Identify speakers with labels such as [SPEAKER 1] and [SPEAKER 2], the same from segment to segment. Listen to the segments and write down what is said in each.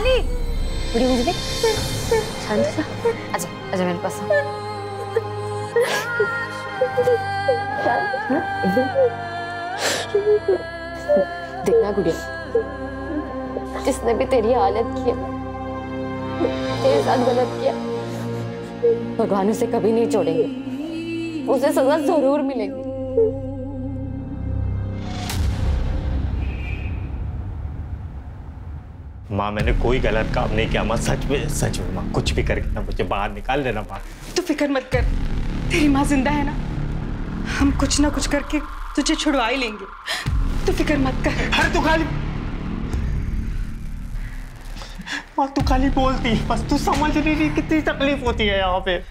[SPEAKER 1] वैशाली, बुढ़ी मुझे देख। शांत हो जा, आजा आजा मेरे पास। देखना गुड़िया, जिसने भी तेरी हालत की है, तेरे साथ गलत किया, भगवान उसे कभी नहीं छोड़ेंगे, उसे सजा जरूर मिलेगी।
[SPEAKER 2] माँ मैंने कोई गलत काम नहीं किया माँ, सच में माँ, कुछ भी करके ना मुझे बाहर निकाल देना माँ।
[SPEAKER 3] तू फिक्र मत कर, तेरी माँ जिंदा है ना, हम कुछ ना कुछ करके तुझे छुड़वा ही लेंगे, तू फिक्र मत कर।
[SPEAKER 2] अरे तू खाली माँ, तू खाली बोलती, बस तू समझ नहीं रही कितनी तकलीफ होती है यहाँ पे।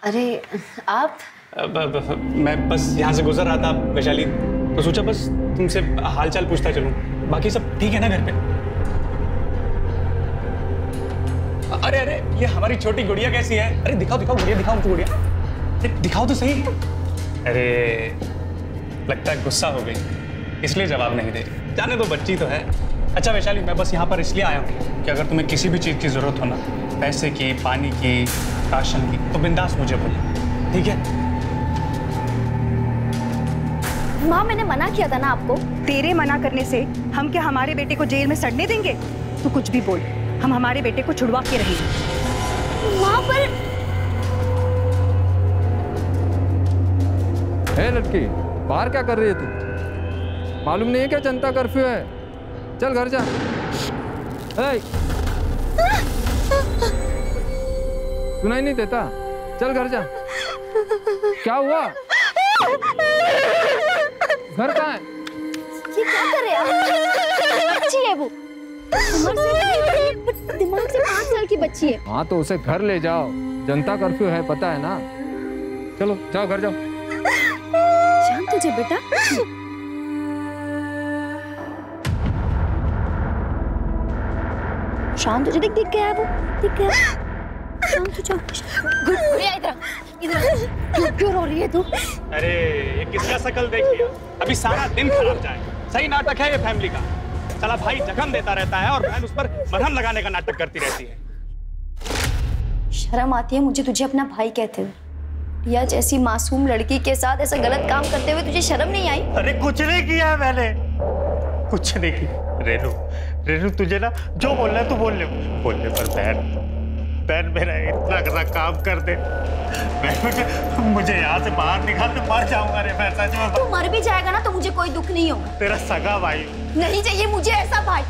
[SPEAKER 1] अरे आप?
[SPEAKER 4] मैं बस यहाँ से गुजर रहा था वैशाली, तो सोचा बस तुमसे हालचाल पूछता चलूं। बाकी सब ठीक है ना घर पे? अरे अरे ये हमारी छोटी गुड़िया कैसी है? अरे दिखाओ दिखाओ गुड़िया, दिखाओ मुझे गुड़िया, दिखाओ तो सही। अरे लगता है गुस्सा हो गई, इसलिए जवाब नहीं दे रही। जाने दो, बच्ची तो है। अच्छा वैशाली, मैं बस यहाँ पर इसलिए आया हूँ कि अगर तुम्हें किसी भी चीज़ की ज़रूरत हो ना, पैसे की, पानी की, राशन की, तो बिंदास मुझे बोलो, ठीक है?
[SPEAKER 1] माँ मैंने मना किया था ना आपको।
[SPEAKER 3] तेरे मना करने से हम क्या हमारे बेटे को जेल में सड़ने देंगे? तू कुछ भी बोल, हम हमारे बेटे को छुड़वा के रहेंगे।
[SPEAKER 1] माँ पर
[SPEAKER 5] है लड़की, बाहर क्या कर रही है तू? मालूम नहीं है क्या जनता कर्फ्यू है? चल घर जा। सुनाई नहीं देता? चल घर जा। क्या हुआ? घर कहाँ है?
[SPEAKER 1] ये क्या कर रहे हैं? बच्ची है वो, उम्र से दिमाग से 5 साल की बच्ची है।
[SPEAKER 5] हाँ तो उसे घर ले जाओ, जनता कर्फ्यू है, पता है ना। चलो जाओ घर जाओ।
[SPEAKER 1] शांत हो जा बेटा। शांत हो जा, दिख गया है वो, दिख गया। शांत हो जा। गुड़िया इधर क्यों रो रही है तू?
[SPEAKER 4] अरे ये किसका शकल देख लिया, अभी सारा दिन खराब जाए। सही नाटक है ये फैमिली का। साला भाई जख्म देता रहता है और बहन उस पर मरहम लगाने का नाटक करती रहती है।
[SPEAKER 1] शर्म आती है मुझे तुझे अपना भाई कहते हुए। या जैसी मासूम लड़की के साथ ऐसा गलत काम करते हुए तुझे शर्म नहीं आई?
[SPEAKER 2] अरे कुछ नहीं किया मैंने, कुछ नहीं किया। रेनू रेनू तुझे ना जो बोलना है तू बोलने पर बहन मेरा इतना काम कर दे, मुझे यहाँ से बाहर निकाल तो मर जाऊंगा रे मैं, सच में।
[SPEAKER 1] तू मर भी जाएगा ना तो मुझे कोई दुख नहीं होगा।
[SPEAKER 2] तेरा सगा भाई
[SPEAKER 1] नहीं चाहिए मुझे ऐसा भाई।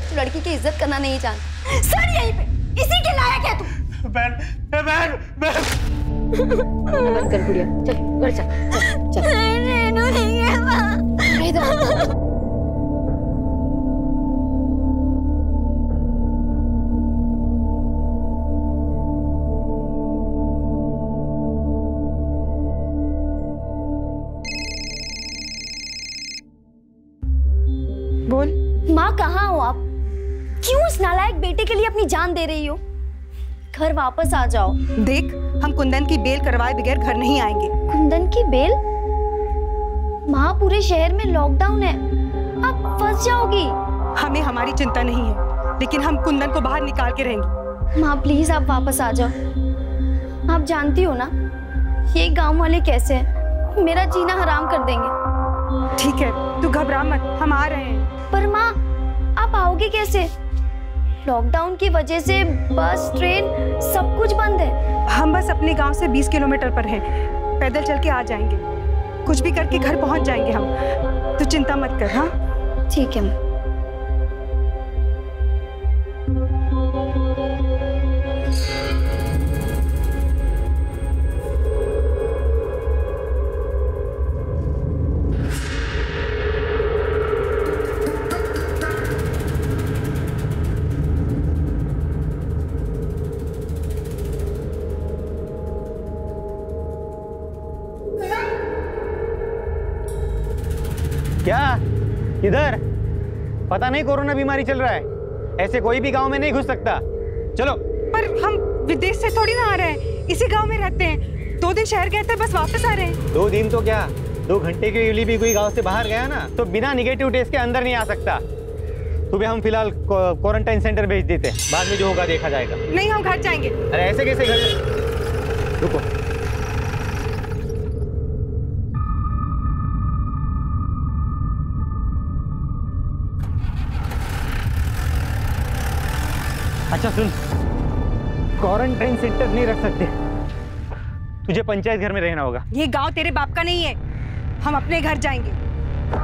[SPEAKER 1] तू लड़की की इज्जत करना नहीं जानता। सर यहीं पे, इसी के लायक है तू।
[SPEAKER 2] बहन
[SPEAKER 1] बंद कर गुड़िया, चल घर चल। रेनू नहीं है वहाँ। इधर
[SPEAKER 3] बोल।
[SPEAKER 1] माँ कहाँ हो आप? क्यों उस नालायक बेटे के लिए अपनी जान दे रही हो? घर वापस आ जाओ।
[SPEAKER 3] देख, हम कुंदन की बेल करवाए बगैर घर नहीं आएंगे।
[SPEAKER 1] कुंदन की बेल? माँ पूरे शहर में लॉकडाउन है, आप फंस जाओगी।
[SPEAKER 3] हमें हमारी चिंता नहीं है, लेकिन हम कुंदन को बाहर निकाल के रहेंगे।
[SPEAKER 1] माँ प्लीज आप वापस आ जाओ। आप जानती हो ना ये गांव वाले कैसे हैं, मेरा जीना हराम कर देंगे।
[SPEAKER 3] ठीक है, तू घबरा मत, हम आ रहे हैं।
[SPEAKER 1] पर माँ आप आओगे कैसे? लॉकडाउन की वजह से बस ट्रेन सब कुछ बंद है।
[SPEAKER 3] हम बस अपने गांव से 20 किलोमीटर पर हैं, पैदल चल के आ जाएंगे। कुछ भी करके घर पहुंच जाएंगे हम, तू चिंता मत कर। हाँ
[SPEAKER 1] ठीक है।
[SPEAKER 6] क्या इधर? पता नहीं कोरोना बीमारी चल रहा है, ऐसे कोई भी गांव में नहीं घुस सकता। चलो।
[SPEAKER 3] पर हम विदेश से थोड़ी ना आ रहे हैं, इसी गांव में रहते हैं। 2 दिन शहर गए थे, बस वापस आ रहे हैं।
[SPEAKER 2] 2 दिन तो क्या, 2 घंटे के लिए भी कोई गांव से बाहर गया ना तो बिना निगेटिव टेस्ट के अंदर नहीं आ सकता। तुम्हें हम फिलहाल क्वारंटाइन सेंटर भेज देते हैं, बाद में जो होगा देखा जाएगा।
[SPEAKER 3] नहीं, हम घर जाएंगे।
[SPEAKER 2] अरे ऐसे कैसे घर? रुको, अच्छा सुन, क्वारंटाइन सेंटर नहीं रख सकते, तुझे पंचायत घर में रहना होगा।
[SPEAKER 3] ये गांव तेरे बाप का नहीं है, हम अपने घर जाएंगे।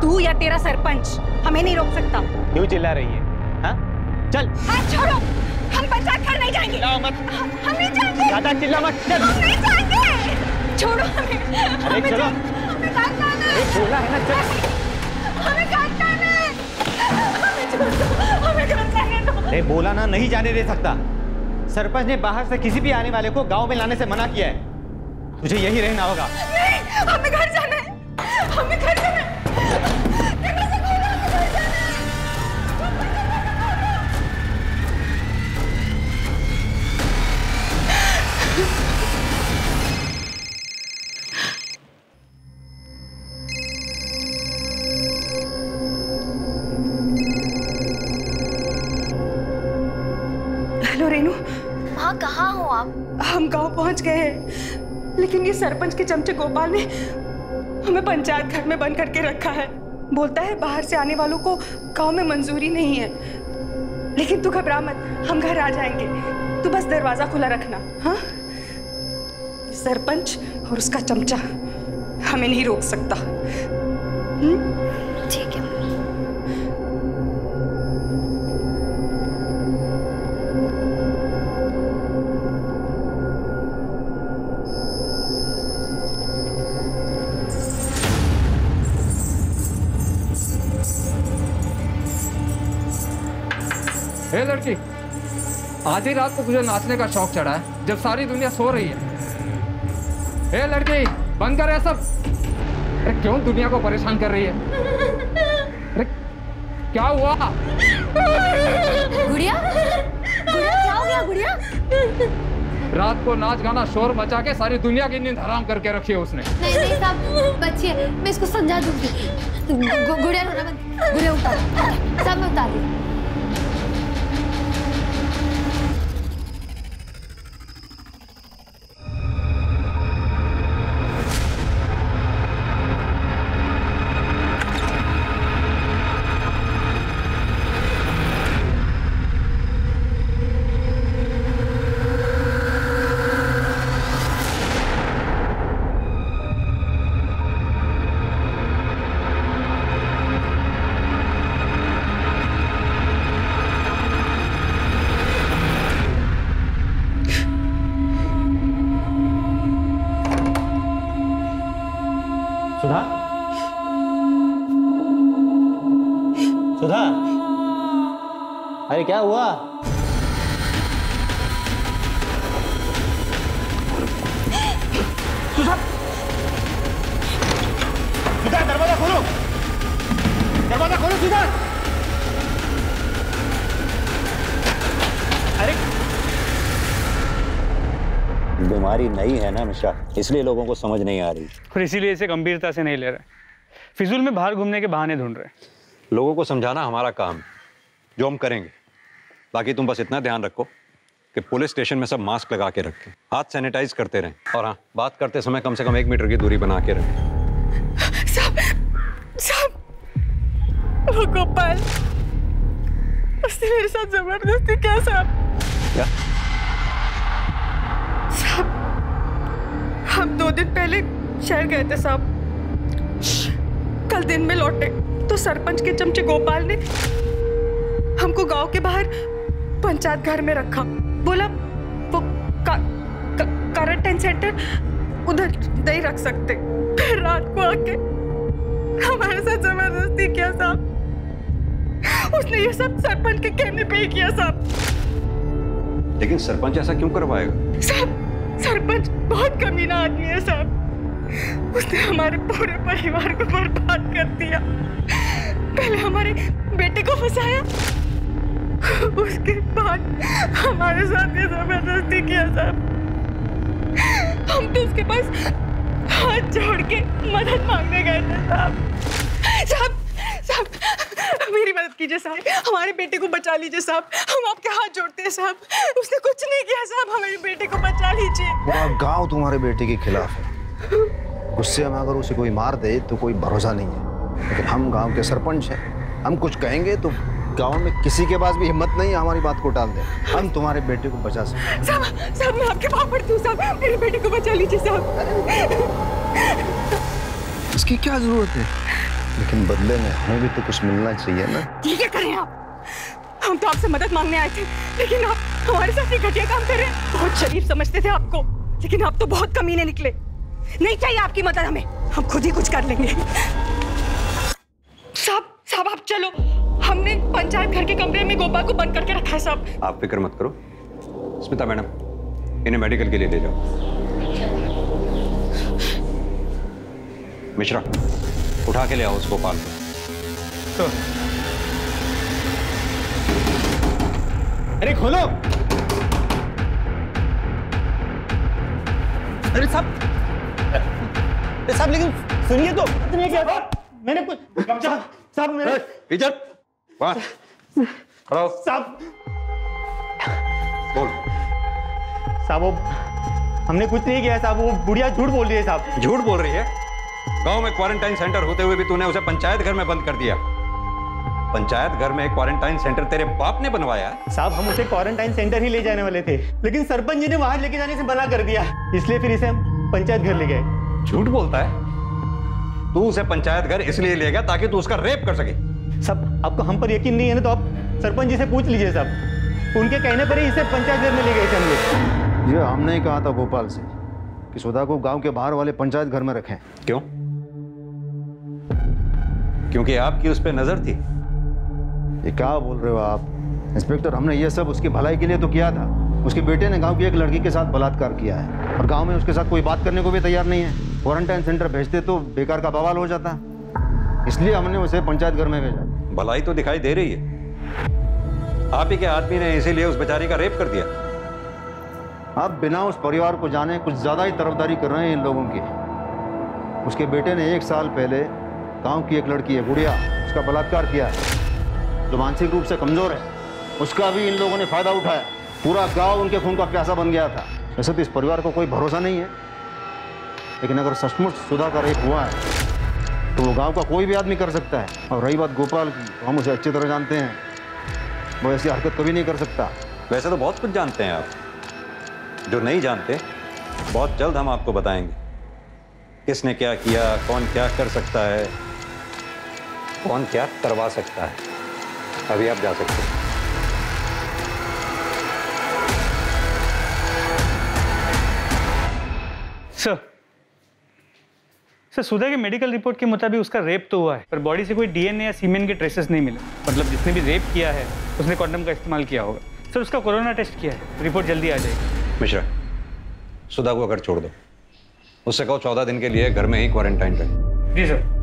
[SPEAKER 3] तू या तेरा सरपंच हमें नहीं रोक सकता।
[SPEAKER 2] क्यों चिल्ला रही है? हाँ? चल।
[SPEAKER 3] हाथ छोड़ो, हम पंचायत घर नहीं जाएंगे। हम नहीं जाएंगे।
[SPEAKER 2] ज्यादा चिल्ला मत, चल।
[SPEAKER 3] हम नहीं जाएंगे। छोड़ो हमें।
[SPEAKER 2] अरे चलो।
[SPEAKER 3] हमें घर जाना है।
[SPEAKER 2] बोला है ना, चल।
[SPEAKER 3] हमें घर जाना है। हमें घर जाने दो।
[SPEAKER 2] अरे बोला ना, नहीं जाने दे सकता। सरपंच ने बाहर से किसी भी आने वाले को गांव में लाने से मना किया है। तुझे यही रहना होगा।
[SPEAKER 3] नहीं, हमें घर जाना है। हमें घर जाना है। हेलो रेनू।
[SPEAKER 1] हाँ, कहाँ हो आप?
[SPEAKER 3] हम गांव पहुंच गए हैं, लेकिन ये सरपंच के चमचे गोपाल ने हमें पंचायत घर में बंद करके रखा है। बोलता है बाहर से आने वालों को गांव में मंजूरी नहीं है। लेकिन तू घबरा मत, हम घर आ जाएंगे। तू बस दरवाजा खुला रखना। हाँ, सरपंच और उसका चमचा हमें नहीं रोक सकता।
[SPEAKER 1] ठीक है।
[SPEAKER 5] हे लड़की, आधी रात को तुझे नाचने का शौक चढ़ा है जब सारी दुनिया सो रही है। हे लड़की, बंद कर ये सब। अरे क्यों दुनिया को परेशान कर रही है? अरे क्या हुआ?
[SPEAKER 1] गुड़िया, गुड़िया क्या हो गया गुड़िया?
[SPEAKER 5] रात को नाच गाना शोर मचा के सारी दुनिया की नींद हराम करके रखी है उसने।
[SPEAKER 1] नहीं नहीं साहब, बच्ची है, मैं इसको समझा दूंगी। गुड़िया रोना बंद, गुड़िया उतार, सब मैं उतार दी।
[SPEAKER 2] सुधा, सुधा, अरे क्या हुआ? सुधा, सुधा, दरवाजा खोलो, दरवाजा खोलो सुधा। अरे
[SPEAKER 6] बीमारी नई है ना मिश्रा, इसलिए लोगों को समझ नहीं आ रही
[SPEAKER 4] और इसीलिए इसे गंभीरता से नहीं ले रहे। फिजूल में बाहर घूमने के बहाने ढूंढ रहे।
[SPEAKER 6] लोगों को समझाना हमारा काम, जो हम करेंगे। बाकी तुम बस इतना ध्यान रखो कि पुलिस स्टेशन में सब मास्क लगा के रखें, हाथ सैनिटाइज करते रहें, और हाँ, बात करते समय कम से कम 1 मीटर की दूरी बना के रखें।
[SPEAKER 3] साहब, वो गोपाल, उसने मेरे साथ जबरदस्ती किया साहब।
[SPEAKER 6] क्या?
[SPEAKER 3] साहब, हम 2 दिन पहले शहर गए थे साहब। कल दिन में लौटे तो सरपंच के चमचे गोपाल ने हमको गांव के बाहर पंचायत घर में रखा। बोला वो क्वारंटाइन सेंटर उधर नहीं रख सकते। फिर रात को आके हमारे साथ जबरदस्ती किया साहब। उसने ये सब सरपंच के कहने पे ही किया साहब।
[SPEAKER 6] लेकिन सरपंच ऐसा क्यों करवाएगा?
[SPEAKER 3] साहब, सरपंच बहुत कमीना आदमी है साहब। उसने हमारे पूरे परिवार को बर्बाद कर दिया। पहले हमारे बेटे को फंसाया, उसके बाद हमारे साथ ये जबरदस्ती किया साहब। हम तो उसके पास हाथ जोड़ के मदद मांगने गए थे साहब। साहब साहब मेरी मदद कीजिए साहब, हमारे बेटे को बचा लीजिए साहब, हम आपके हाथ जोड़ते हैं साहब। उसने कुछ नहीं किया साहब, हमारे बेटे को बचा लीजिए।
[SPEAKER 7] पूरा गांव तुम्हारे बेटे के खिलाफ है। गुस्से में अगर उसे कोई मार दे तो कोई भरोसा नहीं है, लेकिन हम गांव के सरपंच हैं, हम कुछ कहेंगे तो गांव में किसी के पास भी हिम्मत नहीं है हमारी बात को टाल दे। हम तुम्हारे बेटे को बचा सकते।
[SPEAKER 3] साहब मैं आपके पाँव पड़ती हूँ साहब, मेरे बेटे को बचा लीजिए साहब।
[SPEAKER 7] इसकी क्या जरूरत है, लेकिन बदले में हमें भी तो कुछ मिलना चाहिए ना।
[SPEAKER 3] ठीक है करें आप, हम तो आपसे मदद मांगने आए थे, लेकिन आप हमारे साथ ये घटिया काम कर रहे हैं। बहुत शरीफ समझते थे आपको, लेकिन आप तो बहुत कमीने निकले। नहीं चाहिए आपकी मदद हमें, हम खुद ही कुछ कर लेंगे। साहब आप चलो, हमने पंचायत घर के कमरे में गोपाल को बंद करके रखा है साहब।
[SPEAKER 6] आप फिक्र मत करो। स्मिता मैडम, इन्हें मेडिकल के लिए ले जाओ। मिश्रा, उठा के ले आओ उस गोपाल को।
[SPEAKER 2] अरे खोलो। अरे साहब लेकिन सुनिए तो, क्या मैंने कुछ साहब मेरे
[SPEAKER 6] इधर
[SPEAKER 2] साहब
[SPEAKER 6] बोल।
[SPEAKER 2] साहब वो हमने कुछ नहीं किया साहब, वो बुढ़िया झूठ बोल रही है साहब।
[SPEAKER 6] झूठ बोल रही है? गांव में क्वारंटाइन सेंटर होते हुए भी तूने उसे पंचायत घर में बंद कर दिया। पंचायत घर में एक क्वारंटाइन सेंटर तेरे बाप ने बनवाया?
[SPEAKER 2] साहब हम उसे क्वारंटाइन सेंटर ही ले जाने वाले थे, लेकिन सरपंच जी ने वहां लेके जाने से मना कर दिया, इसलिए फिर इसे हम पंचायत घर ले गए।
[SPEAKER 6] झूठ बोलता है? तू उसे पंचायत घर इसलिए ले गया ताकि तू उसका रेप कर सके?
[SPEAKER 2] साहब आपको हम पर यकीन नहीं है ना, तो आप सरपंच जी से पूछ लीजिए साहब, उनके कहने पर ही इसे पंचायत घर में ले गए थे हम लोग।
[SPEAKER 7] ये हमने ही कहा था गोपाल से कि सुधा को गांव के बाहर वाले पंचायत घर में रखें।
[SPEAKER 6] क्यों? क्योंकि आपकी उस पर नजर थी।
[SPEAKER 7] ये क्या बोल रहे हो आप इंस्पेक्टर? हमने ये सब उसकी भलाई के लिए तो किया था। उसके बेटे ने गांव की एक लड़की के साथ बलात्कार किया है और गांव में उसके साथ कोई बात करने को भी तैयार नहीं है। क्वारंटाइन सेंटर भेजते तो बेकार का बवाल हो जाता, इसलिए हमने उसे पंचायत घर में भेजा।
[SPEAKER 6] भलाई तो दिखाई दे रही है। आप ही के आदमी ने इसीलिए उस बेचारी का रेप कर दिया।
[SPEAKER 7] आप बिना उस परिवार को जाने कुछ ज्यादा ही तरफदारी कर रहे हैं इन लोगों की। उसके बेटे ने 1 साल पहले गांव की एक लड़की है गुड़िया, उसका बलात्कार किया है, जो मानसिक रूप से कमजोर है। उसका भी इन लोगों ने फायदा उठाया। पूरा गांव उनके खून का प्यासा बन गया था। वैसे तो इस परिवार को कोई भरोसा नहीं है, लेकिन अगर सचमुच सुधा का रेप हुआ है तो वो गांव का कोई भी आदमी कर सकता है। और रही बात गोपाल की, तो हम उसे अच्छी तरह जानते हैं, वो ऐसी हरकत कभी नहीं कर सकता।
[SPEAKER 6] वैसे तो बहुत कुछ जानते हैं आप, जो नहीं जानते बहुत जल्द हम आपको बताएंगे। किसने क्या किया, कौन क्या कर सकता है, कौन क्या करवा सकता है। अभी आप जा सकते हैं।
[SPEAKER 4] सर सुधा के मेडिकल रिपोर्ट के मुताबिक उसका रेप तो हुआ है, पर बॉडी से कोई डीएनए या सीमेन के ट्रेसेस नहीं मिले। मतलब जिसने भी रेप किया है उसने कॉन्डम का इस्तेमाल किया होगा। सर उसका कोरोना टेस्ट किया है, रिपोर्ट जल्दी आ जाएगी।
[SPEAKER 6] मिश्रा, सुधा को अगर छोड़ दो, उससे कहो 14 दिन के लिए घर में ही क्वारंटाइन रहे।
[SPEAKER 4] जी सर।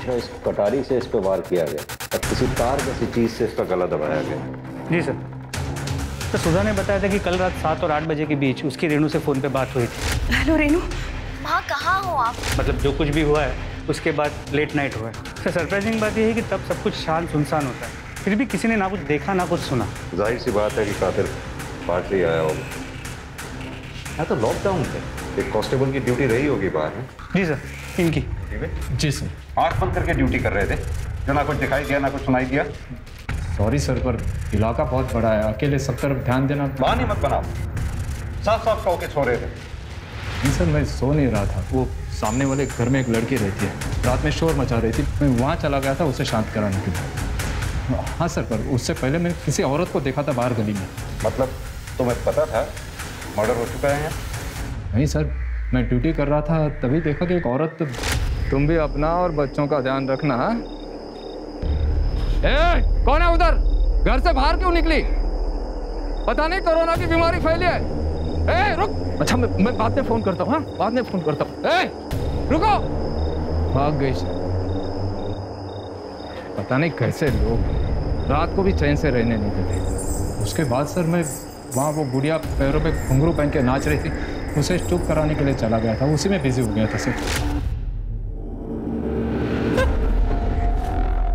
[SPEAKER 6] इस कटारी से इस पे वार किया गया और किसी तार जैसी चीज से इसका गला दबाया गया।
[SPEAKER 4] जी सर। तो सुधा ने बताया था कि कल रात 7 और 8 बजे के बीच उसकी रेनू से फोन पे बात हुई थी।
[SPEAKER 3] हेलो रेनू।
[SPEAKER 8] माँ कहाँ हो आप?
[SPEAKER 4] मतलब जो कुछ भी हुआ है उसके बाद लेट नाइट हुआ है। सर सरप्राइजिंग बात यह है कि तब सब कुछ शांत सुनसान होता है, फिर भी किसी ने ना कुछ देखा ना कुछ सुना।
[SPEAKER 6] जाहिर सी बात है कि कातिल बाहर से आया होगा। यहाँ तो लॉकडाउन थे, एक कांस्टेबल की ड्यूटी रही होगी बाहर।
[SPEAKER 4] जी सर, इनकी।
[SPEAKER 5] जी सर।
[SPEAKER 6] आंख बंद करके ड्यूटी कर रहे थे, जो ना कुछ दिखाई दिया ना कुछ सुनाई दिया।
[SPEAKER 5] सॉरी सर, पर इलाका बहुत बड़ा है, अकेले सब तरफ ध्यान देना।
[SPEAKER 6] बहाने मत बनाओ, साफ साफ कहो के सो रहे थे।
[SPEAKER 5] जी सर, मैं सो नहीं रहा था। वो सामने वाले घर में एक लड़की रहती है, रात में शोर मचा रही थी, मैं वहाँ चला गया था उसे शांत कराने के लिए। हाँ सर, पर उससे पहले मैंने किसी औरत को देखा था बाहर गली में।
[SPEAKER 6] मतलब तुम्हें पता था मर्डर हो चुका है यहाँ?
[SPEAKER 5] नहीं सर, मैं ड्यूटी कर रहा था तभी देखा कि एक औरत। तुम भी अपना और बच्चों का ध्यान रखना। कौन है उधर? घर से बाहर क्यों निकली? पता नहीं कोरोना की बीमारी फैली है। रुक। अच्छा मैं बाद में फोन करता हूँ। हाँ, बाद में फोन करता हूँ। रुको। भाग गई सर। पता नहीं कैसे लोग रात को भी चैन से रहने नहीं देते। उसके बाद सर मैं वहाँ वो गुड़िया पैरों पे घुंघरू पहन के नाच रही थी, उसे चुप कराने के लिए चला गया था, उसी में बिजी हो गया था सर।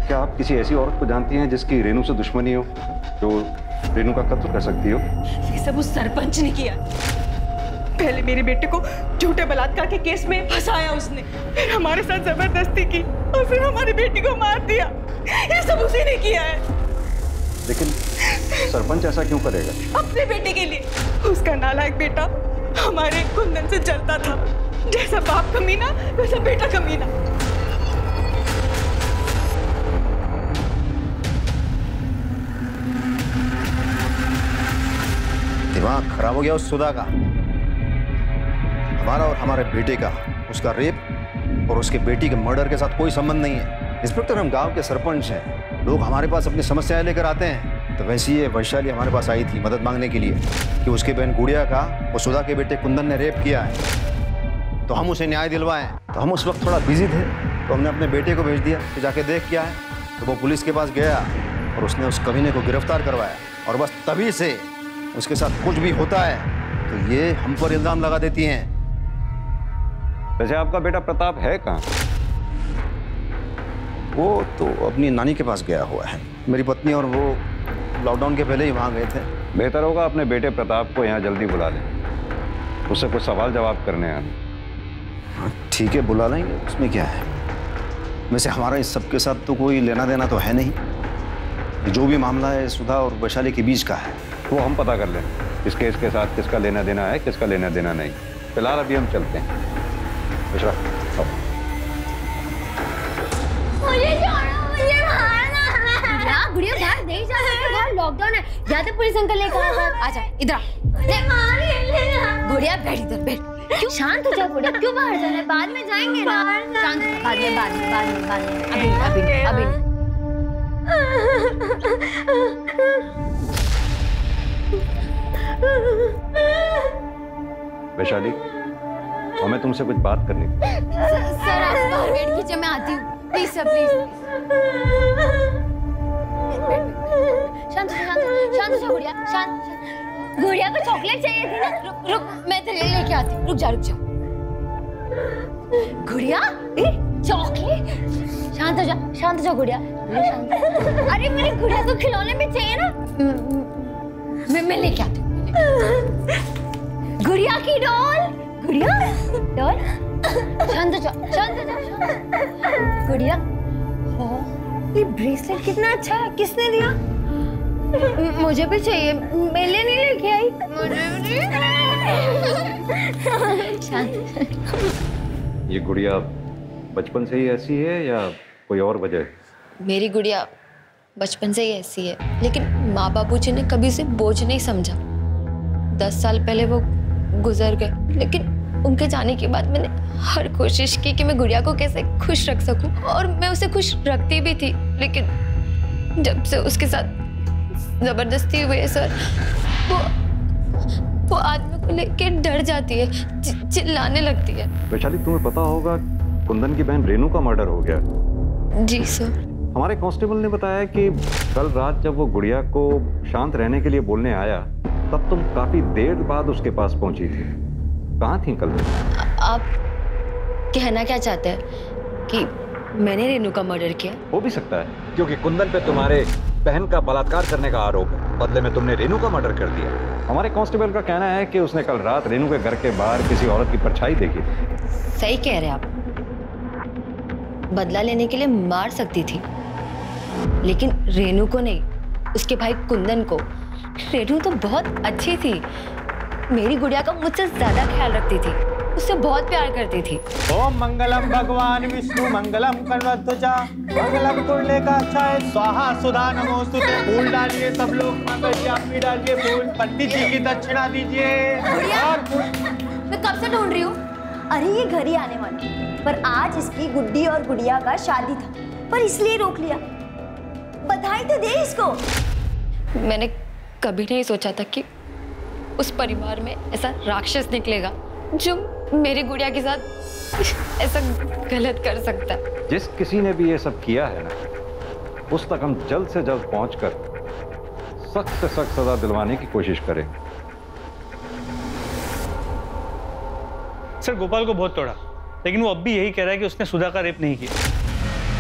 [SPEAKER 6] क्या आप किसी ऐसी औरत को जानती हैं जिसकी रेनू से दुश्मनी हो, जो रेनू का कत्ल कर सकती हो?
[SPEAKER 3] ये सब उस सरपंच ने किया। पहले मेरे बेटे को झूठे बलात्कार के केस में फंसाया उसने, फिर हमारे साथ जबरदस्ती की और फिर हमारी बेटी को मार दिया। ये सब उसी ने किया है।
[SPEAKER 6] लेकिन सरपंच ऐसा क्यों करेगा?
[SPEAKER 3] अपने बेटे के लिए। उसका नालायक बेटा हमारे कुंदन से जलता था। जैसा बाप कमीना वैसा बेटा कमीना।
[SPEAKER 7] दिमाग खराब हो गया उस सुधा का, हमारा और हमारे बेटे का। उसका रेप और उसके बेटी के मर्डर के साथ कोई संबंध नहीं है। इंस्पेक्टर, हम गांव के सरपंच हैं, लोग हमारे पास अपनी समस्याएं लेकर आते हैं। तो वैसे ही वैशाली हमारे पास आई थी मदद मांगने के लिए कि उसके बहन गुड़िया का वो सुधा के बेटे कुंदन ने रेप किया है, तो हम उसे न्याय दिलवाएं। तो हम उस वक्त थोड़ा बिजी थे, तो हमने अपने बेटे को भेज दिया कि जाके देख क्या है। तो वो पुलिस के पास गया और उसने उस कमीने को गिरफ्तार करवाया, और बस तभी से उसके साथ कुछ भी होता है तो ये हम पर इल्जाम लगा देती हैं।
[SPEAKER 6] वैसे आपका बेटा प्रताप है कहाँ?
[SPEAKER 7] वो तो अपनी नानी के पास गया हुआ है। मेरी पत्नी और वो लॉकडाउन के पहले ही वहाँ गए थे।
[SPEAKER 6] बेहतर होगा अपने बेटे प्रताप को यहाँ जल्दी बुला लें, उससे कुछ सवाल जवाब करने आने।
[SPEAKER 7] ठीक है, बुला लेंगे, उसमें क्या है। वैसे हमारा इस सब के साथ तो कोई लेना देना तो है नहीं। जो भी मामला है सुधा और वैशाली के बीच का है,
[SPEAKER 6] वो हम पता कर लें इस केस के साथ किसका लेना देना है, किसका लेना देना नहीं। फिलहाल अभी हम चलते हैं। मिश्रा,
[SPEAKER 8] मुझे छोड़ो, मुझे मारना। गुड़िया बाहर नहीं जा सकती, बाहर लॉकडाउन है। या तो पुलिस अंकल लेकर आजा। इधर गुड़िया बैठ, इधर बैठ। क्यों शांत हो जा गुड़िया, क्यों बाहर जाना है? बाद में जाएंगे ना। शांत, बाद में अभी
[SPEAKER 6] वैशाली, हमें तुमसे कुछ बात करनी थी।
[SPEAKER 8] सर आप बाहर वेट कीजिए, मैं आती हूँ। Please sir, please. शांत हो जा गुड़िया, शांत। गुड़िया को चॉकलेट चाहिए थी ना। रुक, मैं तेरे लिए लेके आती हूँ। रुक जा। गुड़िया, चॉकलेट। शांत हो जा गुड़िया, शांत। अरे मेरी गुड़िया को खिलौने भी चाहिए ना। मैं लेके आती हूँ। गुड़िया की डॉल। शांत हो जा। गुड़िया, ये ब्रेसलेट कितना अच्छा है, किसने दिया? मुझे भी चाहिए, मेरे लिए नहीं लेके आई। शांत।
[SPEAKER 6] ये गुड़िया बचपन से ही ऐसी है या कोई और वजह है?
[SPEAKER 1] मेरी गुड़िया बचपन से ही ऐसी है, लेकिन माँ बाबूजी ने कभी उसे बोझ नहीं समझा। 10 साल पहले वो गुजर गए, लेकिन उनके जाने के बाद मैंने हर कोशिश की कि मैं गुड़िया को कैसे खुश रख सकूं, और मैं उसे खुश रखती भी थी। लेकिन जब से उसके साथ जबरदस्ती हुई है सर, वो आदमी को लेके डर जाती है, चिल्लाने लगती है।
[SPEAKER 6] वैशाली, तुम्हें पता होगा कुंदन की बहन रेनू का मर्डर हो गया।
[SPEAKER 1] जी सर।
[SPEAKER 6] हमारे कांस्टेबल ने बताया कि कल रात जब वो गुड़िया को शांत रहने के लिए बोलने आया, तब तुम काफी देर बाद उसके पास पहुंची थी। कहाँ थी कल?
[SPEAKER 1] आप कहना क्या चाहते हैं कि मैंने रेनू का मर्डर किया?
[SPEAKER 6] हो भी सकता है, क्योंकि कुंदन पे तुम्हारे बहन का बलात्कार करने का आरोप है। बदले में तुमने रेनू का मर्डर कर दिया। हमारे कांस्टेबल का कहना है कि उसने कल रात रेनू के घर के बाहर किसी औरत की परछाई देखी थी।
[SPEAKER 1] सही कह रहे आप। बदला लेने के लिए मार सकती थी, लेकिन रेनू को नहीं, उसके भाई कुंदन को। रेनू तो बहुत अच्छी थी, मेरी गुड़िया का मुझसे ज्यादा ख्याल रखती थी। उससे बहुत प्यार करती थी।
[SPEAKER 2] ओम मंगलम भगवान विष्णु मंगलम कन्वध्वजा मंगलम कुंडलेकाक्षाय स्वाहा सुधा नमोस्तुते। फूल डालिए सब लोग, आप भी डालिए फूल। पंडित जी की दक्षिणा दीजिए।
[SPEAKER 8] मैं कब से ढूंढ रही हूँ। अरे ये घर ही आने वाली, पर आज इसकी गुड्डी और गुड़िया का शादी था, पर इसलिए रोक लिया। बधाई तो दे इसको।
[SPEAKER 1] मैंने कभी नहीं सोचा था कि उस परिवार में ऐसा राक्षस निकलेगा जो मेरी गुड़िया के साथ ऐसा गलत कर सकता है।
[SPEAKER 6] जिस किसी ने भी ये सब किया है ना, उस तक हम जल्द से जल्द पहुंचकर सख्त से सख्त सजा दिलवाने की कोशिश करें।
[SPEAKER 4] सर गोपाल को बहुत तोड़ा, लेकिन वो अब भी यही कह रहा है कि उसने सुधा का रेप नहीं किया।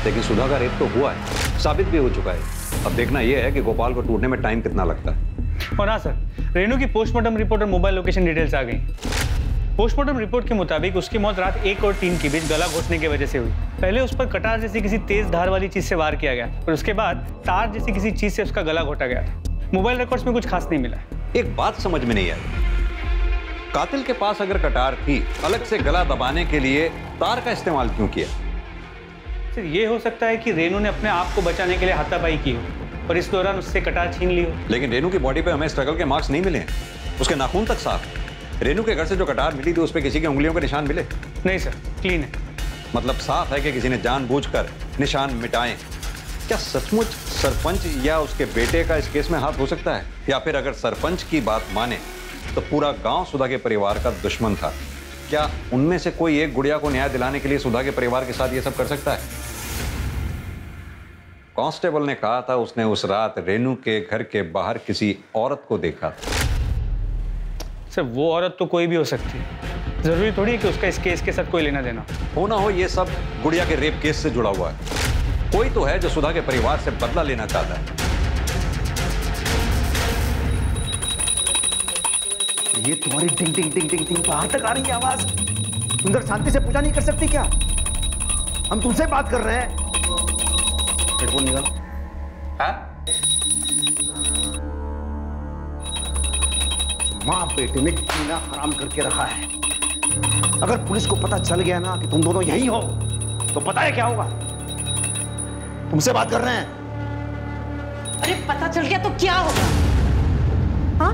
[SPEAKER 6] लेकिन सुधा का रेप तो हुआ है, साबित भी हो चुका है। अब देखना यह है कि गोपाल को टूटने में टाइम कितना लगता है।
[SPEAKER 4] और हाँ सर, रेनू की पोस्टमार्टम रिपोर्ट और मोबाइल लोकेशन डिटेल्स आ गई। पोस्टमार्टम रिपोर्ट के मुताबिक उसकी मौत रात 1 और 3 के बीच गला घोंटने की वजह से हुई। पहले उस पर कटार जैसी किसी तेज धार वाली चीज से वार किया गया और उसके बाद तार जैसी किसी चीज से उसका गला घोटा गया था। मोबाइल रिकॉर्ड्स में कुछ खास नहीं मिला।
[SPEAKER 6] एक बात समझ में नहीं आई, कातिल के पास अगर कटार थी, अलग से गला दबाने के लिए तार का इस्तेमाल क्यों किया?
[SPEAKER 4] सर ये हो सकता है कि रेनू ने अपने आप को बचाने के लिए हाथापाई की हो और इस दौरान उससे कटार छीन ली हो।
[SPEAKER 6] लेकिन रेनू की बॉडी पे हमें स्ट्रगल के मार्क्स नहीं मिले हैं, उसके नाखून तक साफ है। रेनू के घर से जो कटार मिली थी उस पर किसी की उंगलियों के निशान मिले?
[SPEAKER 4] नहीं सर, क्लीन है।
[SPEAKER 6] मतलब साफ है कि किसी ने जानबूझकर निशान मिटाए। क्या सचमुच सरपंच या उसके बेटे का इस केस में हाथ हो सकता है? या फिर अगर सरपंच की बात माने तो पूरा गांव सुधा के परिवार का दुश्मन था। क्या उनमें से कोई एक गुड़िया को न्याय दिलाने के लिए सुधा के परिवार के साथ ये सब कर सकता है? कांस्टेबल ने कहा था उसने उस रात रेनू के घर के बाहर किसी औरत को देखा।
[SPEAKER 4] सर वो औरत तो कोई भी हो सकती है, जरूरी थोड़ी है कि उसका इस केस के साथ कोई लेना देना
[SPEAKER 6] हो ना हो। ये सब गुड़िया के रेप केस से जुड़ा हुआ है। कोई तो है जो सुधा के परिवार से बदला लेना चाहता है।
[SPEAKER 9] ये तुम्हारी टिंग टिंग टिंग टिंग टिंग बाहर तक आ रही है आवाज। सुंदर शांति से पूजा नहीं कर सकती क्या? हम तुमसे बात कर रहे हैं। हेडफोन निकाल। माँ बेटे ने जीना हराम करके रखा है। अगर पुलिस को पता चल गया ना कि तुम दोनों यही हो तो पता है क्या होगा? तुमसे बात कर रहे हैं।
[SPEAKER 10] अरे पता चल गया तो क्या होगा? हाँ,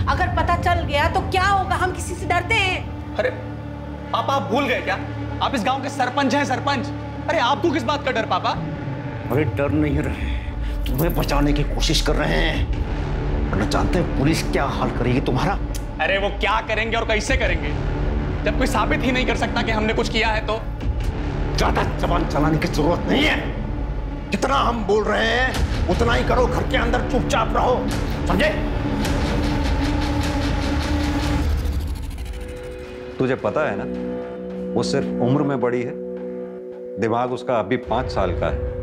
[SPEAKER 10] अगर पता चल गया तो क्या होगा? हम किसी से डरते हैं?
[SPEAKER 4] अरे पापा आप भूल गए क्या? आप इस गांव के सरपंच हैं, सरपंच। अरे आपको किस बात का डर पापा?
[SPEAKER 9] अरे डर नहीं रहे, तुम्हें बचाने की कोशिश कर रहे हैं। वरना जानते हैं पुलिस क्या हाल करेगी तुम्हारा?
[SPEAKER 4] अरे वो क्या करेंगे और कैसे करेंगे जब कोई साबित ही नहीं कर सकता कि हमने कुछ किया है तो?
[SPEAKER 9] ज्यादा जबान चलाने की जरूरत नहीं है। जितना हम बोल रहे हैं उतना ही करो। घर के अंदर चुपचाप रहो, समझे?
[SPEAKER 6] तुझे पता है ना, वो सिर्फ उम्र में बड़ी है, दिमाग उसका अभी 5 साल का है।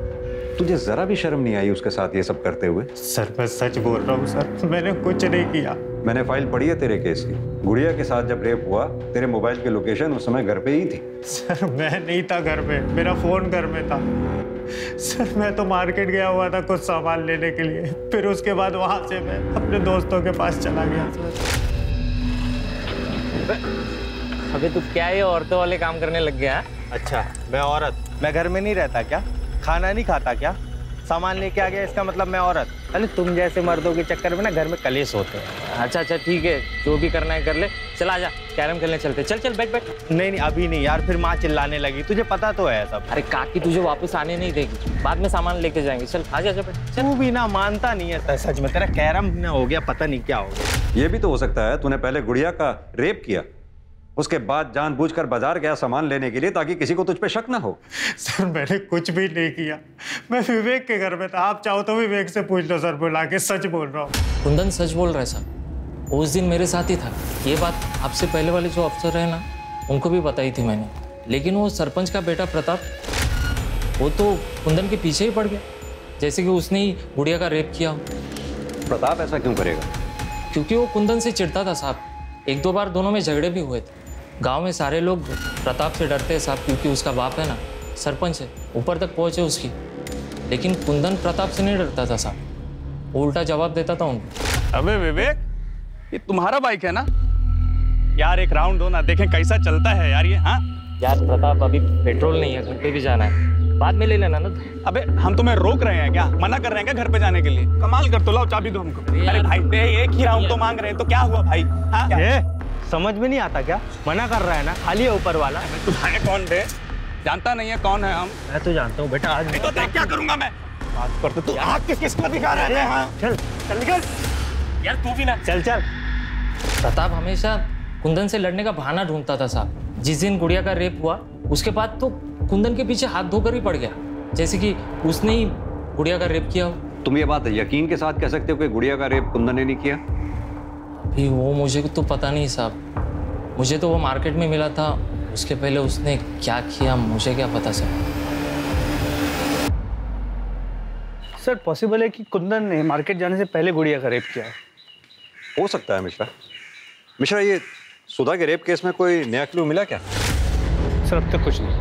[SPEAKER 6] तुझे जरा भी शर्म नहीं आई उसके साथ ये सब करते हुए?
[SPEAKER 2] सर मैं सच बोल रहा हूँ सर, मैंने कुछ नहीं किया।
[SPEAKER 6] मैंने फाइल पढ़ी है तेरे केस की। गुड़िया के साथ जब रेप हुआ, तेरे मोबाइल की लोकेशन उस समय घर पे ही थी।
[SPEAKER 2] सर मैं नहीं था घर पे, मेरा फोन घर में था। सर मैं तो मार्केट गया हुआ था कुछ सामान लेने के लिए, फिर उसके बाद वहां से मैं अपने दोस्तों के पास चला गया।
[SPEAKER 11] अबे तू क्या ये औरतों वाले काम करने लग गया?
[SPEAKER 12] अच्छा मैं औरत, मैं घर में नहीं रहता क्या? खाना नहीं खाता क्या? सामान लेके आ गया इसका मतलब मैं औरत? अरे तुम जैसे मर्दों के चक्कर में ना घर में कलेश होते हैं।
[SPEAKER 11] अच्छा अच्छा ठीक है, जो भी करना है कर ले। चल आजा, कैरम खेलने चलते। चल चल बैठ बैठ।
[SPEAKER 12] नहीं नहीं अभी नहीं यार, फिर माँ चिल्लाने लगी, तुझे पता तो है सब।
[SPEAKER 11] अरे काकी तुझे वापस आने नहीं देगी, बाद में सामान लेके जाएंगे। चल आजा आजा बैठ।
[SPEAKER 12] तू भी ना मानता नहीं है सच में, तेरा कैरम ना हो गया, पता नहीं क्या हो गया।
[SPEAKER 6] ये भी तो हो सकता है तूने पहले गुड़िया का रेप किया, उसके बाद जानबूझकर बाजार गया सामान लेने के लिए ताकि किसी को तुझ पे शक ना हो।
[SPEAKER 2] सर मैंने कुछ भी नहीं किया, मैं विवेक के घर में था। आप चाहो तो विवेक से पूछ लो सर, बुला के। सच बोल रहा हूँ।
[SPEAKER 11] कुंदन सच बोल रहा है साहब, उस दिन मेरे साथ ही था। ये बात आपसे पहले वाले जो अफसर है ना, उनको भी बताई थी मैंने। लेकिन वो सरपंच का बेटा प्रताप, वो तो कुंदन के पीछे ही पड़ गया, जैसे कि उसने ही गुड़िया का रेप किया हो।
[SPEAKER 6] प्रताप ऐसा क्यों करेगा?
[SPEAKER 11] क्योंकि वो कुंदन से चिढ़ता था साहब। 1-2 बार दोनों में झगड़े भी हुए थे। गांव में सारे लोग प्रताप से डरते हैं साहब, क्योंकि उसका बाप है ना सरपंच है, ऊपर तक पहुंचे उसकी। लेकिन कुंदन प्रताप से नहीं डरता था साहब, वो उल्टा जवाब देता था उनको।
[SPEAKER 4] अबे विवेक, ये तुम्हारा बाइक है ना? यार एक राउंड दो ना, देखें कैसा चलता है यार ये। हाँ
[SPEAKER 11] यार प्रताप, अभी पेट्रोल नहीं है, घर पे भी जाना है, बाद में ले लेना ना।
[SPEAKER 4] अबे हम तुम्हें रोक रहे हैं क्या, मना कर रहे हैं क्या घर पे जाने के लिए? कमाल कर, तो लाओ चाबी दो हमको। अरे भाई दे, एक ही राउंड तो मांग रहे हैं, तो क्या हुआ भाई? हाँ
[SPEAKER 12] समझ में नहीं आता क्या? मना कर रहा है ना, खाली है ऊपर वाला।
[SPEAKER 4] तुम्हारे कौन बे? जानता नहीं है कौन है हम?
[SPEAKER 12] मैं तो जानता हूँ बेटा, आज
[SPEAKER 4] तो देख क्या करूंगा मैं। बात करते तू आग किस को दिखा रहा है? हाँ
[SPEAKER 12] चल चल निकल
[SPEAKER 11] यार, तू भी ना
[SPEAKER 12] चल चल।
[SPEAKER 11] प्रताप हमेशा कुंदन से लड़ने का बहाना ढूंढता था साहब। जिस दिन गुड़िया का रेप हुआ उसके बाद तो कुंदन के पीछे हाथ धोकर ही पड़ गया, जैसे कि उसने ही गुड़िया का रेप किया हो।
[SPEAKER 6] तुम ये बात यकीन के साथ कह सकते हो कि गुड़िया का रेप कुंदन ने नहीं किया?
[SPEAKER 11] अभी वो मुझे तो पता नहीं साहब, मुझे तो वो मार्केट में मिला था, उसके पहले उसने क्या किया मुझे क्या पता
[SPEAKER 12] सर पॉसिबल है कि कुंदन ने मार्केट जाने से पहले गुड़िया का रेप किया है।
[SPEAKER 6] हो सकता है मिश्रा। मिश्रा, ये सुधा के रेप केस में कोई नया क्लू मिला क्या?
[SPEAKER 12] सर अब तक कुछ नहीं।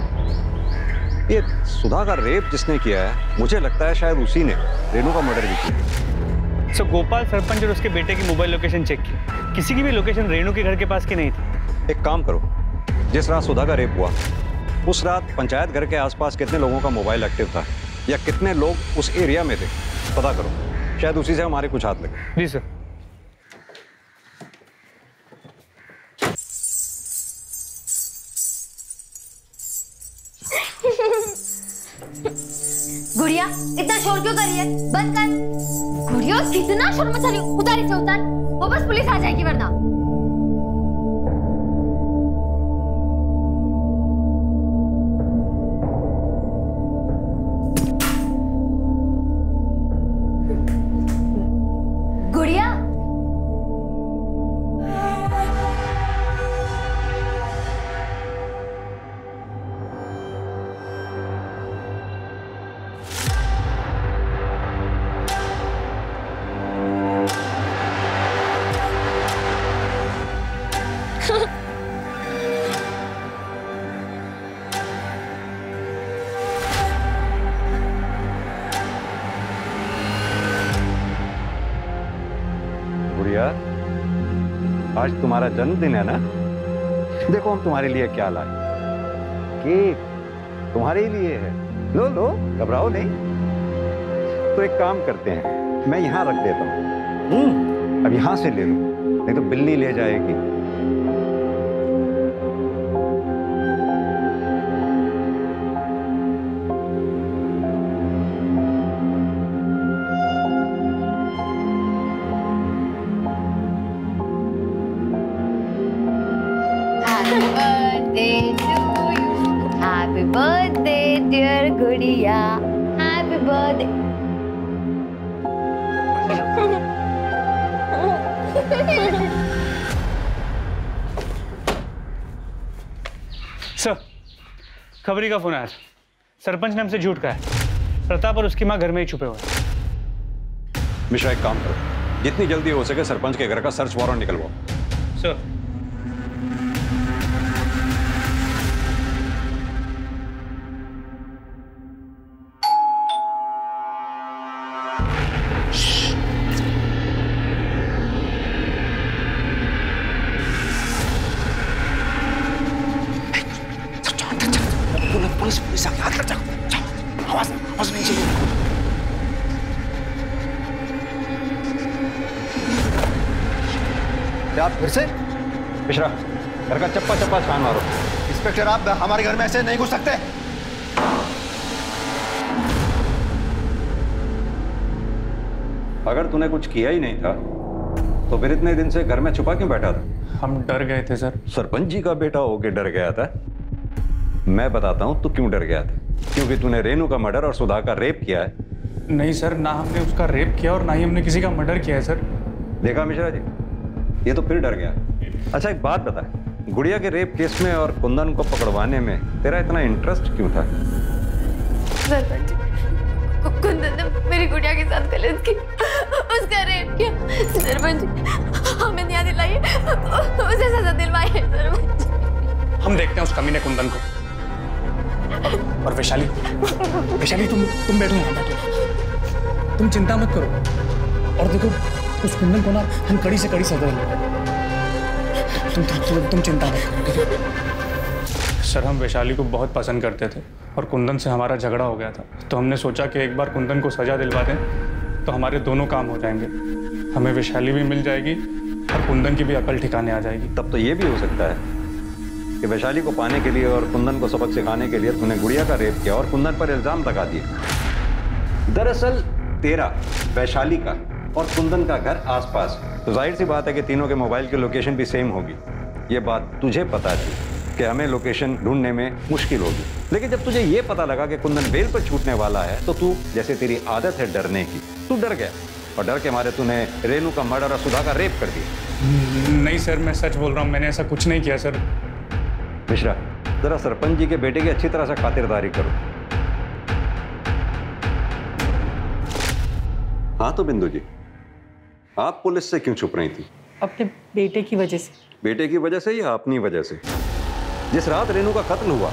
[SPEAKER 6] ये सुधा का रेप जिसने किया है, मुझे लगता है शायद उसी ने रेनू का मर्डर भी किया।
[SPEAKER 12] सर गोपाल सरपंच और उसके बेटे की मोबाइल लोकेशन चेक की, किसी की भी लोकेशन रेनू के घर के पास की नहीं थी।
[SPEAKER 6] एक काम करो, जिस रात सुधा का रेप हुआ उस रात पंचायत घर के आसपास कितने लोगों का मोबाइल एक्टिव था, या कितने लोग उस एरिया में थे, पता करो, शायद उसी से हमारे कुछ हाथ लगे।
[SPEAKER 12] जी सर।
[SPEAKER 8] गुड़िया इतना शोर क्यों कर रही है? बंद कर। गुड़िया कितना शोर मचा रही है, उतार इसे उतार, वो बस पुलिस आ जाएगी वरना। गुड़िया
[SPEAKER 6] गुड़िया, आज तुम्हारा जन्मदिन है ना? देखो हम तुम्हारे लिए क्या लाए। केक तुम्हारे लिए है, लो लो, घबराओ नहीं। तो एक काम करते हैं, मैं यहाँ रख देता हूँ, अब यहाँ से ले लो, नहीं तो बिल्ली ले जाएगी।
[SPEAKER 8] Happy birthday, dear गुड़िया, happy birthday.
[SPEAKER 12] सर खबरी का फोन आया, सरपंच ने हमसे झूठ कहा है, प्रताप और उसकी माँ घर में ही छुपे हुए हैं।
[SPEAKER 6] मिश्रा एक काम करो, जितनी जल्दी हो सके सरपंच के घर का सर्च वारंट निकलवाओ।
[SPEAKER 12] सर
[SPEAKER 9] पुलिस आके हाथ लग जाओ, आवाज नहीं चाहिए।
[SPEAKER 7] आप फिर से?
[SPEAKER 6] मिश्रा, घर का चप्पा चप्पा छान मारो।
[SPEAKER 7] इंस्पेक्टर, आप हमारे घर में ऐसे नहीं घुस सकते।
[SPEAKER 6] अगर तूने कुछ किया ही नहीं था तो फिर इतने दिन से घर में छुपा क्यों बैठा था?
[SPEAKER 4] हम डर गए थे सर।
[SPEAKER 6] सरपंच जी का बेटा होके डर गया था? मैं बताता हूं तू क्यों डर गया था। क्योंकि तूने रेनू का मर्डर और सुधा का रेप किया है।
[SPEAKER 4] नहीं सर, ना हमने उसका रेप किया और ना ही हमने किसी का मर्डर किया है सर।
[SPEAKER 6] देखा मिश्रा जी, ये तो फिर डर गया। अच्छा एक बात बता, गुड़िया के रेप केस में और कुंदन को पकड़वाने में तेरा इतना इंटरेस्ट क्यों था?
[SPEAKER 1] सरपंच, कुंदन ने मेरी गुड़िया के साथ गलत की, उसका रेप किया। सरपंच हमें न्याय दिलाइए, उसे सजा दिलवाइए सरपंच।
[SPEAKER 4] हम देखते हैं उस कमीने कुंदन को। और वैशाली, वैशाली तुम बैठो यहाँ, बैठो, तुम चिंता मत करो। और देखो उस कुंदन को ना हम कड़ी से कड़ी सजा देंगे। तुम चिंता नहीं। सर हम वैशाली को बहुत पसंद करते थे और कुंदन से हमारा झगड़ा हो गया था, तो हमने सोचा कि एक बार कुंदन को सजा दिलवा दें तो हमारे दोनों काम हो जाएंगे, हमें वैशाली भी मिल जाएगी और कुंदन की भी अकल ठिकाने आ जाएगी।
[SPEAKER 6] तब तो ये भी हो सकता है कि वैशाली को पाने के लिए और कुंदन को सबक सिखाने के लिए तूने गुड़िया का रेप किया और कुंदन पर इल्जाम लगा दिया। दरअसल तेरा, वैशाली का और कुंदन का घर आसपास, तो जाहिर सी बात है कि तीनों के मोबाइल की लोकेशन भी सेम होगी। ये बात तुझे पता थी कि हमें लोकेशन ढूंढने में मुश्किल होगी, लेकिन जब तुझे ये पता लगा कि कुंदन बेल पर छूटने वाला है तो तू, जैसे तेरी आदत है डरने की, तू डर गया और डर के मारे तूने रेनू का मर्डर और सुधा का रेप कर दिया।
[SPEAKER 4] नहीं सर, मैं सच बोल रहा हूँ, मैंने ऐसा कुछ नहीं किया सर।
[SPEAKER 6] मिश्रा, जरा सरपंच जी के बेटे की अच्छी तरह से खातिरदारी करो। हाँ तो बिंदु जी, आप पुलिस से क्यों छुप रही थी?
[SPEAKER 3] अपने बेटे की वजह से।
[SPEAKER 6] बेटे की वजह से या अपनी वजह से? जिस रात रेनू का कत्ल हुआ,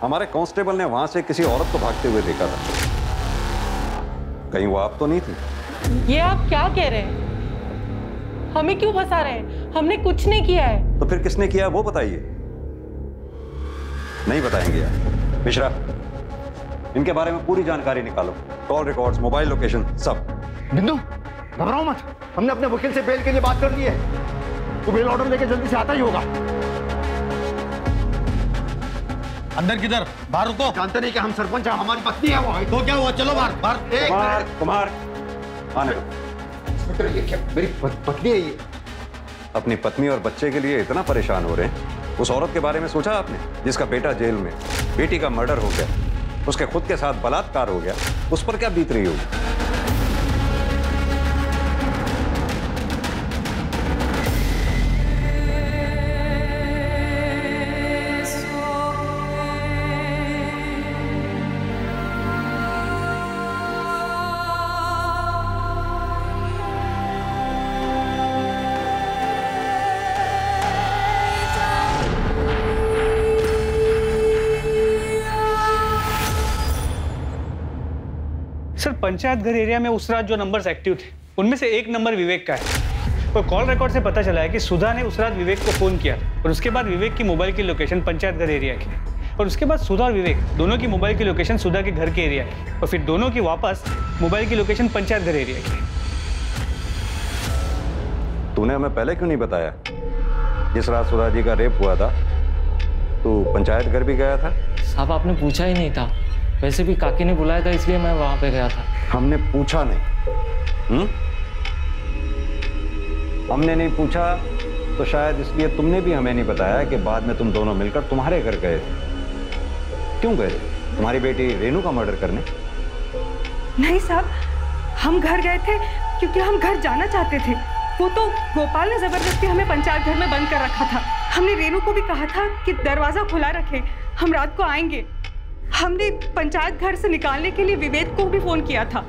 [SPEAKER 6] हमारे कांस्टेबल ने वहां से किसी औरत को भागते हुए देखा था, कहीं वो आप तो नहीं थी?
[SPEAKER 10] ये आप क्या कह रहे हैं? हमें क्यों फंसा रहे हैं? हमने कुछ नहीं किया है।
[SPEAKER 6] तो फिर किसने किया वो बताइए। नहीं बताएंगे यार। मिश्रा, इनके बारे में पूरी जानकारी निकालो, कॉल रिकॉर्ड्स, मोबाइल लोकेशन, सब।
[SPEAKER 9] बिंदु, घबराओ मत, हमने अपने वकील से बेल के लिए बात कर ली है, तो बेल ऑर्डर लेके जल्दी से आता ही होगा। अंदर किधर? बाहर रुको। जानते नहीं कि हम सरपंच हैं, हमारी पत्नी है वो। तो क्या हुआ? चलो बाहर बाहर।
[SPEAKER 6] कुमार आने दो।
[SPEAKER 9] ये क्या मेरी पत्नी है ये?
[SPEAKER 6] अपनी पत्नी और बच्चे के लिए इतना परेशान हो रहे हैं? उस औरत के बारे में सोचा आपने जिसका बेटा जेल में, बेटी का मर्डर हो गया, उसके खुद के साथ बलात्कार हो गया, उस पर क्या बीत रही होगी?
[SPEAKER 4] सर पंचायत घर एरिया में उस रात जो नंबर्स एक्टिव थे उनमें से एक नंबर विवेक का है और कॉल रिकॉर्ड से पता चला है कि सुधा ने उस रात विवेक को फोन किया और उसके बाद विवेक की मोबाइल की लोकेशन पंचायत घर एरिया की और उसके बाद सुधा और विवेक दोनों की मोबाइल की लोकेशन सुधा के घर के एरिया की और फिर दोनों की वापस मोबाइल की लोकेशन पंचायत घर एरिया की।
[SPEAKER 6] तूने हमें पहले क्यों नहीं बताया? जिस रात सुधा जी का रेप हुआ था तू पंचायत घर भी गया था?
[SPEAKER 11] साहब आपने पूछा ही नहीं था, वैसे भी काकी ने बुलाया था इसलिए मैं वहां पे गया था।
[SPEAKER 6] हमने पूछा नहीं। हमने नहीं पूछा तो शायद इसलिए तुमने भी हमें नहीं बताया कि बाद में तुम दोनों मिलकर तुम्हारे घर गए थे। क्यों गए थे? तुम्हारी बेटी रेनू का मर्डर करने?
[SPEAKER 3] नहीं साहब, हम घर गए थे क्योंकि हम घर जाना चाहते थे। वो तो गोपाल ने जबरदस्ती हमें पंचायत घर में बंद कर रखा था। हमने रेनू को भी कहा था कि दरवाजा खुला रखे, हम रात को आएंगे। हमने पंचायत घर से निकालने के लिए विवेक को भी फोन किया था।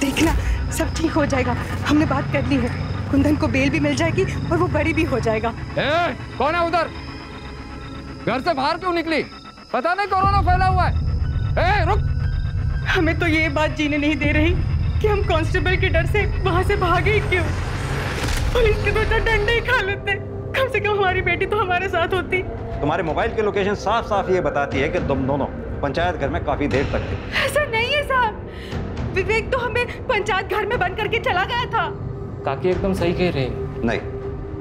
[SPEAKER 3] देखना सब ठीक हो जाएगा, हमने बात कर ली है। कुंदन को बेल भी मिल जाएगी और वो बड़ी भी हो जाएगा।
[SPEAKER 5] कौन है उधर? घर से बाहर क्यों निकली? पता नहीं कोरोना फैला हुआ है। रुक।
[SPEAKER 3] हमें तो ये बात जीने नहीं दे रही कि हम कांस्टेबल के डर से वहां से भागे ही क्यों। पुलिस के तो डंडे ही खा लेते, कम से कम हमारी बेटी तो हमारे साथ होती।
[SPEAKER 6] तुम्हारे मोबाइल की लोकेशन साफ साफ ये बताती है कि तुम दोनों पंचायत घर में काफी देर तक थे।
[SPEAKER 3] ऐसा नहीं है साहब, विवेक तो हमें पंचायत घर में बंद करके चला गया था।
[SPEAKER 11] काकी एकदम सही कह रहे हैं।
[SPEAKER 6] नहीं,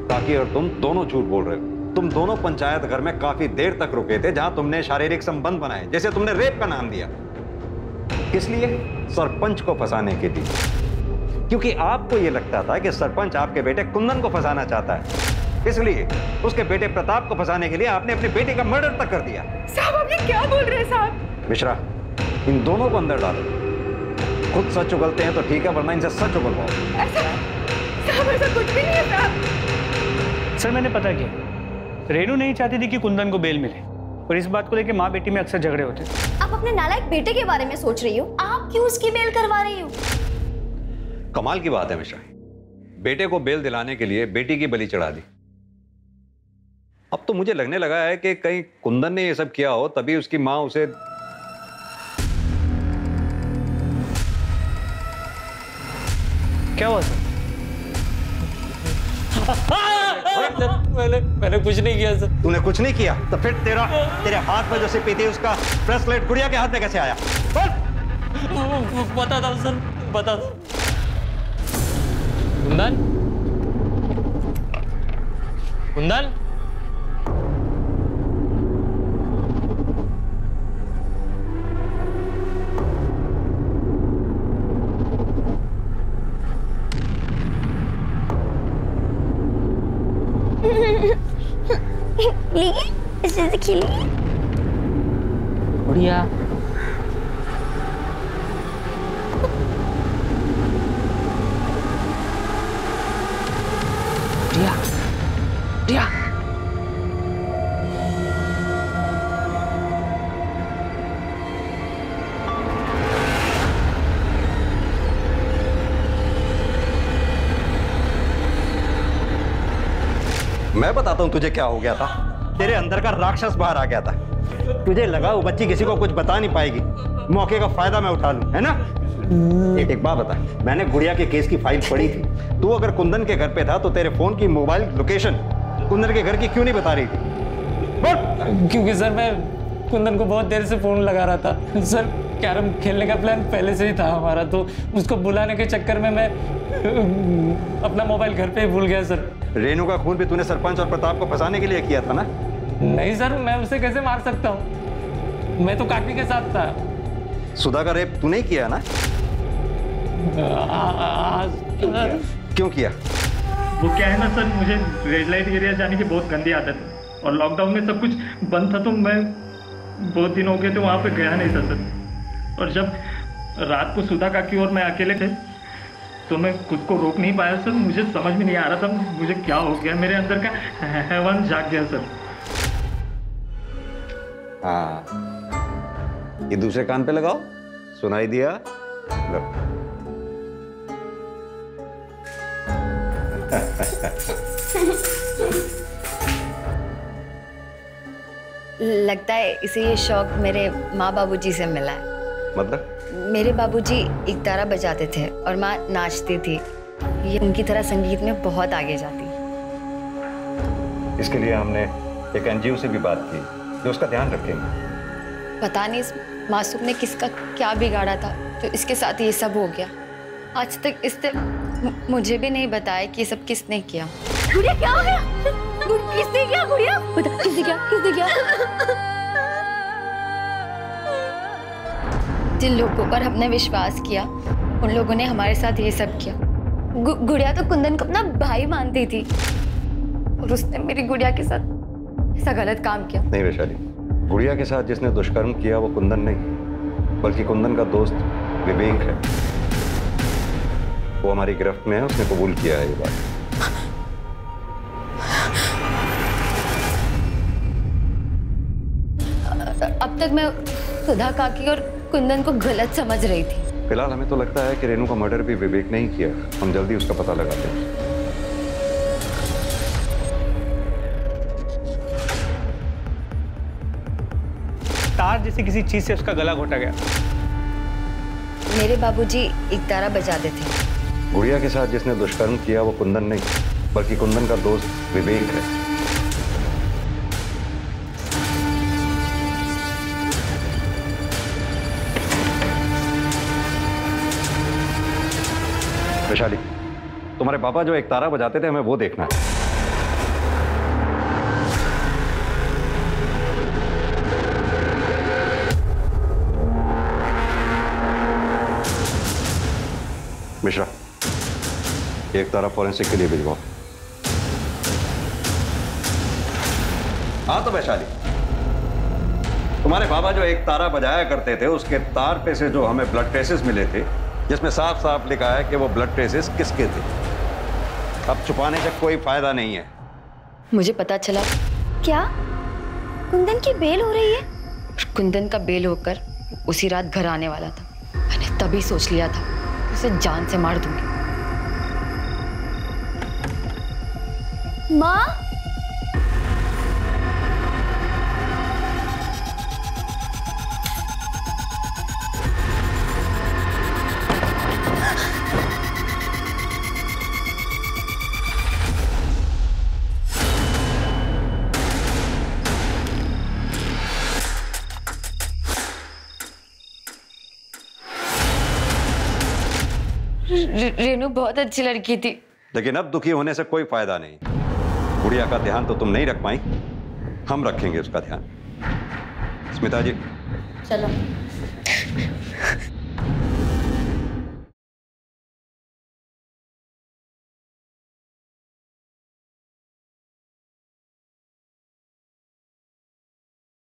[SPEAKER 6] काकी और तुम दोनों झूठ बोल रहे हो। तुम दोनों पंचायत घर में काफी देर तक रुके थे जहां तुमने शारीरिक संबंध बनाए, जैसे तुमने रेप का नाम दिया। किस लिए? सरपंच को फंसाने के लिए, क्योंकि आपको यह लगता था कि सरपंच आपके बेटे कुंदन को फंसाना चाहता है, इसलिए उसके बेटे प्रताप को फंसाने के लिए आपने अपने बेटे का मर्डर तक कर दिया।
[SPEAKER 3] साहब आप ये क्या बोल रहे हैं साहब?
[SPEAKER 6] मिश्रा, इन दोनों को अंदर डालो। खुद सच उगलते हैं तो ठीक है, वरना इनसे सच उगलवाओ।
[SPEAKER 3] ऐसा कुछ भी नहीं है साहब।
[SPEAKER 4] सर मैंने पता किया, रेनू नहीं चाहती थी कि कुंदन को बेल मिले और इस बात को लेकर माँ बेटी में अक्सर झगड़े होते।
[SPEAKER 8] आप अपने नालायक बेटे के बारे में सोच रही हो, आप क्यों उसकी बेल करवा रही हो?
[SPEAKER 6] कमाल की बात है मिश्रा, बेटे को बेल दिलाने के लिए बेटी की बलि चढ़ा दी। अब तो मुझे लगने लगा है कि कहीं कुंदन ने ये सब किया हो, तभी उसकी माँ उसे
[SPEAKER 11] क्या हुआ सर? मैंने कुछ नहीं किया सर।
[SPEAKER 6] तूने कुछ नहीं किया तो फिर तेरे हाथ में जो सिपी थी उसका ब्रेसलेट गुड़िया के हाथ में कैसे आया?
[SPEAKER 11] बता दो सर, बता दो। कुंदन, कुंदन,
[SPEAKER 8] इसे खेलिए।
[SPEAKER 11] बढ़िया। बढ़िया, बढ़िया।
[SPEAKER 6] मैं बताता हूं तुझे क्या हो गया था। तेरे अंदर का राक्षस बाहर आ गया था। तुझे लगा वो बच्ची किसी को कुछ बता नहीं पाएगी, मौके का फायदा मैं उठा लूं, है ना? एक बात बता, मैंने गुड़िया के केस की फाइल पढ़ी थी। तू अगर कुंदन के घर पे था तो तेरे फोन की मोबाइल लोकेशन कुंदन के घर की क्यों नहीं बता रही थी? बोल।
[SPEAKER 11] क्योंकि सर मैं कुंदन को बहुत देर से फोन लगा रहा था सर। कैरम खेलने का प्लान पहले से ही था हमारा, तो उसको बुलाने के चक्कर में मैं अपना मोबाइल घर पे ही भूल गया सर।
[SPEAKER 6] रेनू का खून भी तूने सरपंच और प्रताप को फंसाने के लिए किया था ना?
[SPEAKER 11] नहीं सर, मैं उसे कैसे मार सकता हूँ? मैं तो काकी के साथ था।
[SPEAKER 6] सुधा का रेप तूने ही किया ना? क्यों किया?
[SPEAKER 2] वो क्या है ना सर, मुझे रेड लाइट एरिया जाने की बहुत गंदी आदत है और लॉकडाउन में सब कुछ बंद था तो मैं बहुत दिन हो गए तो वहाँ पे गया नहीं था सर। और जब रात को सुधा काकी और मैं अकेले थे तो मैं खुद को रोक नहीं पाया सर। मुझे समझ में नहीं आ रहा था मुझे क्या हो गया। मेरे अंदर का हैवान जाग गया सर।
[SPEAKER 6] हाँ, ये दूसरे कान पे लगाओ, सुनाई दिया? लो।
[SPEAKER 1] लगता है इसे ये शौक मेरे माँ बाबूजी से मिला है।
[SPEAKER 6] मतलब?
[SPEAKER 1] मेरे बाबूजी एक तारा बजाते थे और माँ नाचती थी। ये उनकी तरह संगीत में बहुत आगे जाती।
[SPEAKER 6] इसके लिए हमने एक एनजीओ से भी बात की जो उसका ध्यान रखेंगे।
[SPEAKER 1] पता नहीं इस मासूम ने किसका क्या बिगाड़ा था तो इसके साथ ये सब हो गया। आज तक इसने मुझे भी नहीं बताया कि ये सब किसने किया।
[SPEAKER 8] गुड़िया क्या हो गया? किसने किया गुड़िया? बता किसने किया? किसने किया?
[SPEAKER 1] जिन लोगों पर हमने विश्वास किया उन लोगों ने हमारे साथ ये सब किया। गुड़िया तो कुंदन को अपना भाई मानती थी और उसने मेरी गुड़िया के साथ ऐसा गलत काम किया।
[SPEAKER 6] नहीं वैशाली, गुड़िया के साथ जिसने दुष्कर्म किया वो कुंदन नहीं बल्कि कुंदन का दोस्त विवेक है। वो हमारी गिरफ्त में है, उसने कबूल किया है ये बात।
[SPEAKER 1] अब तक मैं सुधा काकी और कुंदन को गलत समझ रही थी।
[SPEAKER 6] फिलहाल हमें तो लगता है कि रेनू का मर्डर भी विवेक ने ही किया। हम जल्दी उसका पता लगाते हैं।
[SPEAKER 4] तार जैसी किसी चीज से उसका गला घोटा गया।
[SPEAKER 1] मेरे बाबूजी एक तारा बजाते थे।
[SPEAKER 6] गुड़िया के साथ जिसने दुष्कर्म किया वो कुंदन नहीं बल्कि कुंदन का दोस्त विवेक है। वैशाली, तुम्हारे पापा जो एक तारा बजाते थे हमें वो देखना है। मिश्रा, एक तारा फॉरेंसिक के लिए भिजवाओ। हाँ तो वैशाली, तुम्हारे बाबा जो एक तारा बजाया करते थे उसके तार पे से जो हमें ब्लड ट्रेसेस मिले थे जिसमें साफ साफ लिखा है कि वो ब्लड ट्रेसेस किसके थे। अब छुपाने से कोई फायदा नहीं है।
[SPEAKER 1] मुझे पता चला।
[SPEAKER 8] क्या कुंदन की बेल हो रही है?
[SPEAKER 1] कुंदन का बेल होकर उसी रात घर आने वाला था। मैंने तभी सोच लिया था उसे जान से मार दूंगी।
[SPEAKER 8] माँ,
[SPEAKER 1] रेनू बहुत अच्छी लड़की थी।
[SPEAKER 6] लेकिन अब दुखी होने से कोई फायदा नहीं। गुड़िया का ध्यान तो तुम नहीं रख पाई, हम रखेंगे उसका ध्यान। स्मिता जी
[SPEAKER 1] चलो।